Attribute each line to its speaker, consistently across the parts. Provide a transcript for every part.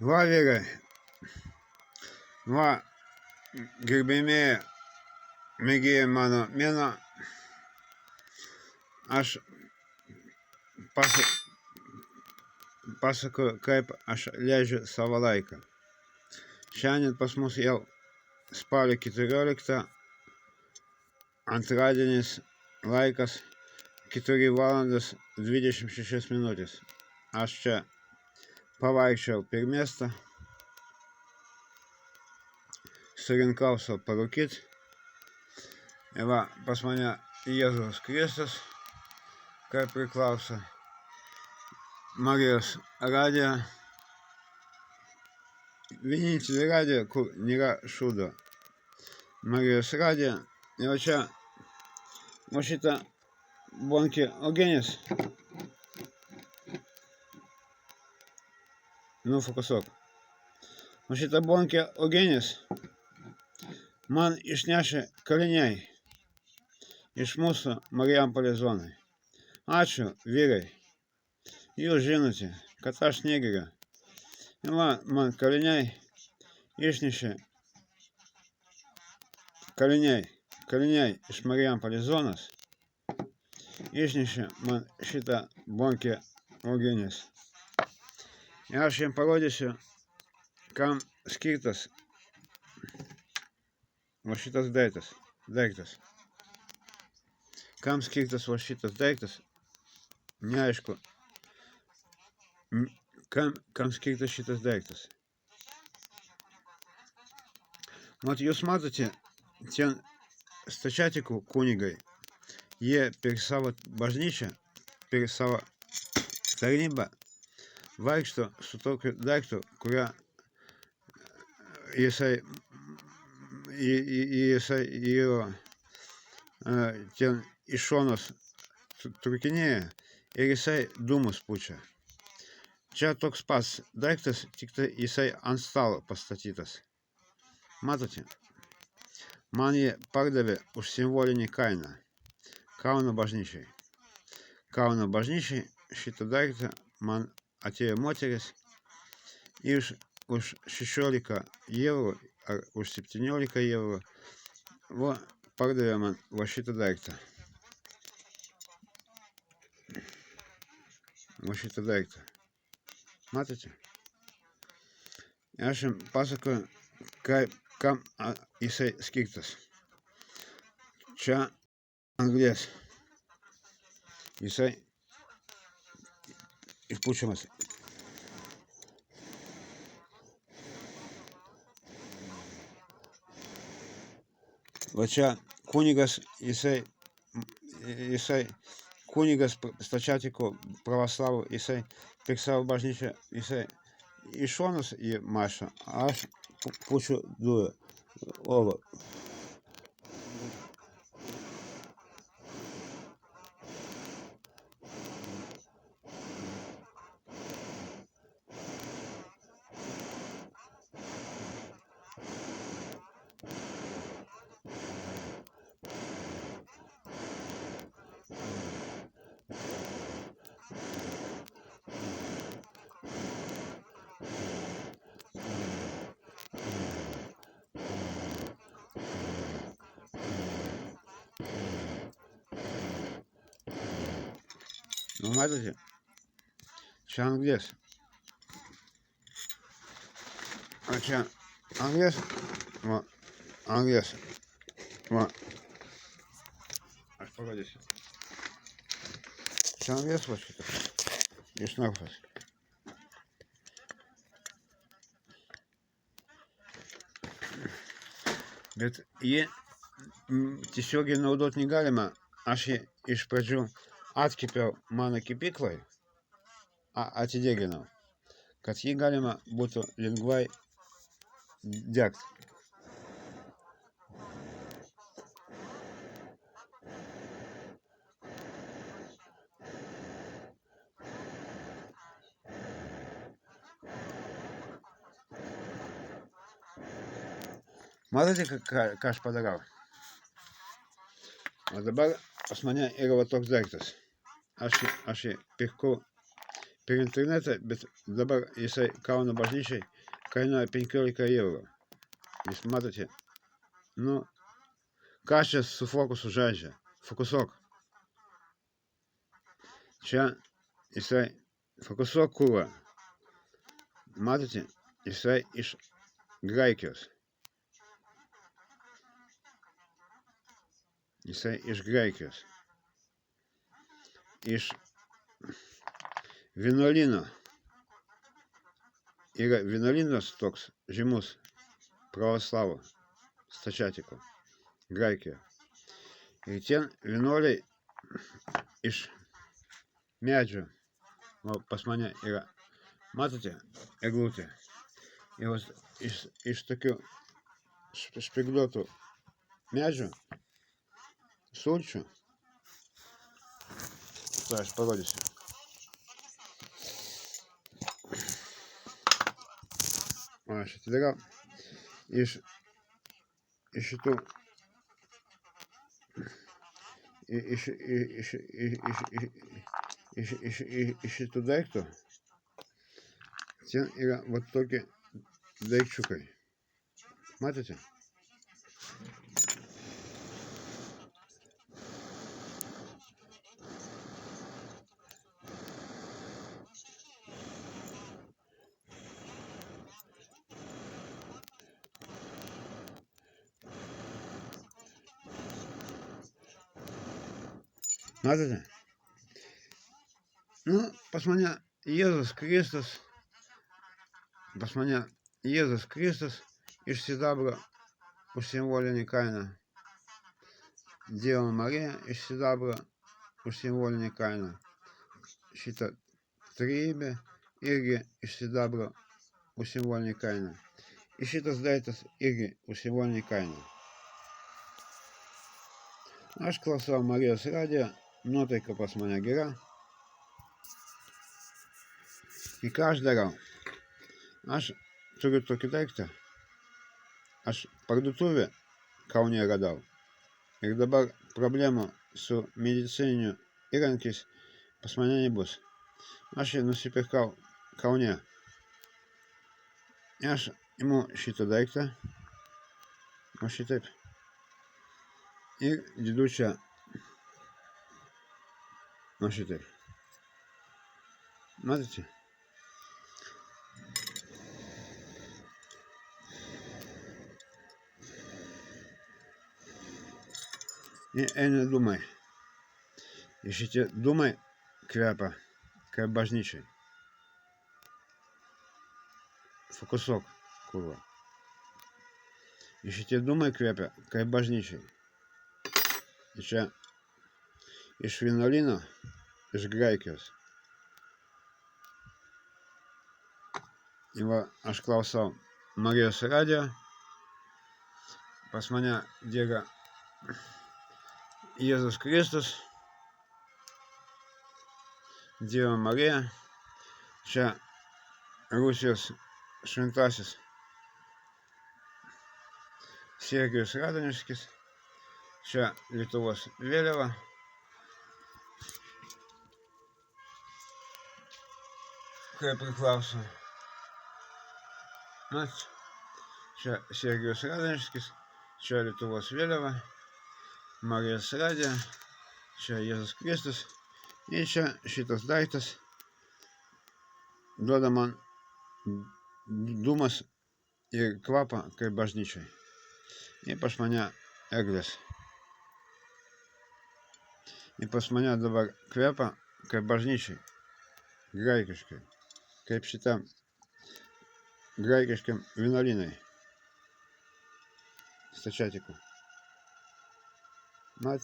Speaker 1: Va vyrai, va gerbėmieji mėgėjai mano mėno, aš pasakoju, kaip aš leidžiu savo laiką. Šiandien pas mus jau spalio 14, antradienis, laikas 4 valandas 26 minutės. Aš čia pavaikščiau per miestą, surinkau savo parūkyt. Ir va, pas mane Jėzaus Kristus, kaip priklauso, Marijos radija, vienintelė radija, kur nėra šūdo. Marijos radija. Ir va čia, va šitą bonkį Eugenijus. Nufokusuok. Va šitą bonkį Eugenijus man išnešė kaliniai iš mūsų Marijampolės zonai. Ačiū, vyrai. Jūs žinote, kad aš negeriu. Ir man kaliniai išnešė, kaliniai iš Marijampolės zonos išnešė man šitą bonkį Eugenijus. Ir aš jums parodysiu, kam skirtas va šitas daiktas. Kam skirtas va šitas daiktas, neaišku, kam skirtas šitas daiktas. Mat, jūs matote, ten stačiatikų kunigai, jie per savo bažnyčią, per savo tarnybą vaikšto su tokiu daiktu, kurią jisai jo ten iš šonos trukinėja ir jisai dūmus pučia. Čia toks pats daiktas, tik tai jisai ant stalo pastatytas. Matote? Man jie pardavė už simbolinį kainą Kauno bažnyčiai. Kauno bažnyčiai šitą daiktą man atėjo moteris ir už 16 eurų ar už 17 eurų va, pardavė man va šitą daiktą. Va šitą daiktą. Matote? Aš jums pasakoju, kam jisai skirtas. Čia anglies. Jisai išpučiamas. Va čia kunigas, jisai kunigas stačiatikų pravoslavų, jisai per savo bažnyčią, jisai iš šonos jį mašo, aš pučiu dujų. Olo. Nu, matote, čia anglies. O čia anglies, va, anglies, va. Aš parodysiu. Čia anglies va šitas, iš naftos. Bet jį tiesiogiai naudot negalima. Aš jį iš pradžių atkepiau mano kepyklai, atideginau, kad jį galima būtų lengvai degti. Matote, ką aš padarau? O dabar pas mane yra va toks daiktas. Aš jį pirkau per internetą, bet dabar jisai Kauno bažnyčiai kainuoja 15 eurų. Jūs matote? Nu, ką čia su fokusu žaidžia? Fokusuok. Čia jisai fokusuok kūrą. Matote? Jisai iš Graikijos. Jisai iš Graikijos. Iš vienuolyno. Yra vienuolynas toks žymus pravoslavų stačiatikų Graikijoje. Ir ten vienuoliai iš medžio, o pas mane yra, matote, eglutė. Ir iš tokių špigluotų medžių, sulčių, tai aš parodysiu. Aš atidarau iš šitų iš šitų daiktų. Ten yra вот tokie daikčiukai. Matote? Matote? Nu, pas mane Jėzus Kristus iš sidabro už simbolinį kainą. Dievo Marija iš sidabro už simbolinį kainą. Šitą trejybę irgi iš sidabro už simbolinį kainą. Ir šitas daiktas irgi už simbolinį kainą. Aš klausau Marijos radijo, nuotaika pas mane gera. Ir ką aš darau? Aš turiu tokį daiktą. Aš parduotuvę Kaune radau. Ir dabar problemų su medicininiu įrankiais pas mane nebus. Aš jį nusipirkau Kaune. Aš imu šitą daiktą. O šitaip. Ir dedu čia. O šitaip. Matote? Ir eina dūmai. Ir šitie dūmai kvepia kaip bažnyčiai. Fokusuok, kurva. Ir šitie dūmai kvepia kaip bažnyčiai. Ir čia iš vienuolyno, iš Graikijos. Ir va, aš klausau Marijos radijo. Pas mane dega Jėzus Kristus, Dievo Marija, čia Rusijos šventasis Sergijus Radoniškis, čia Lietuvos vėliava, kaip priklauso. Mat, čia Sergijus Radoniškis, čia Lietuvos vėliava, Marijos radija, čia Jėzus Kristus. Ir čia šitas daiktas duoda man dūmas ir kvapą kaip bažnyčiai. Ir pas mane eglės. Ir pas mane dabar kvepia kaip bažnyčiai. Graikiškai. Kaip šitam graikiškiam vienuolynai. Stačiatikų. Mat.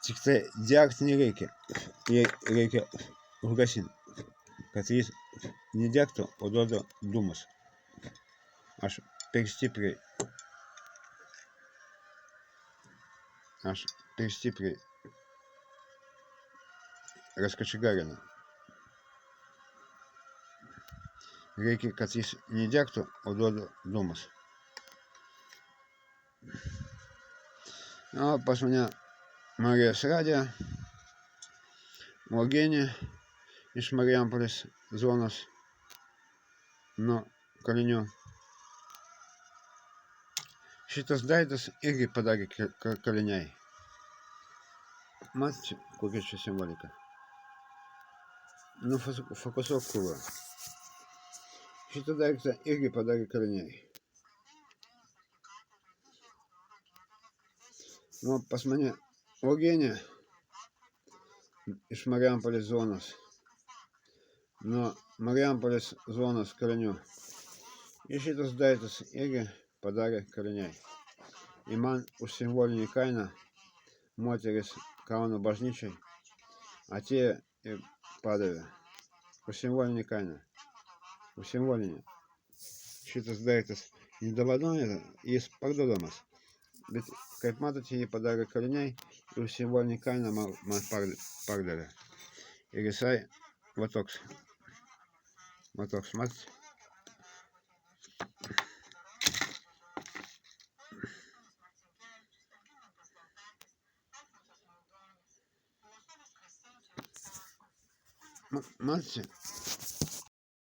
Speaker 1: Tik tai degti nereikia. Jei reikia užgesinti, kad jis nedegtų, o duoda dūmus. Aš per stipriai аж перестипри разкочегарено. Reikia, kad jis nedegtų, o duoda dūmus. O pas mane Marijos radija, uogienė iš Marijampolės zonos nuo kalinių. Šitas daiktas irgi padarė kaliniai. Matote, kokia čia simbolika? Nu, fokusuok krūvą. Šitą daiktą irgi padarė kaliniai. Nu, pas mane uogienė iš Marijampolės zonos. Nuo Marijampolės zonos kalinių. Ir šitas daiktas irgi padarė kaliniai. Ir man už simbolinį kainą moteris Kauno bažnyčiai atėjo ir padavė. Už simbolinį kainą. Už simbolinį. Šitas daiktas nedovanoja, jis parduodamas. Bet, kaip matote, jį padarė kaliniai ir už simbolinį kainą man pardavė. Ir jisai va toks. Va toks, matote? Matote,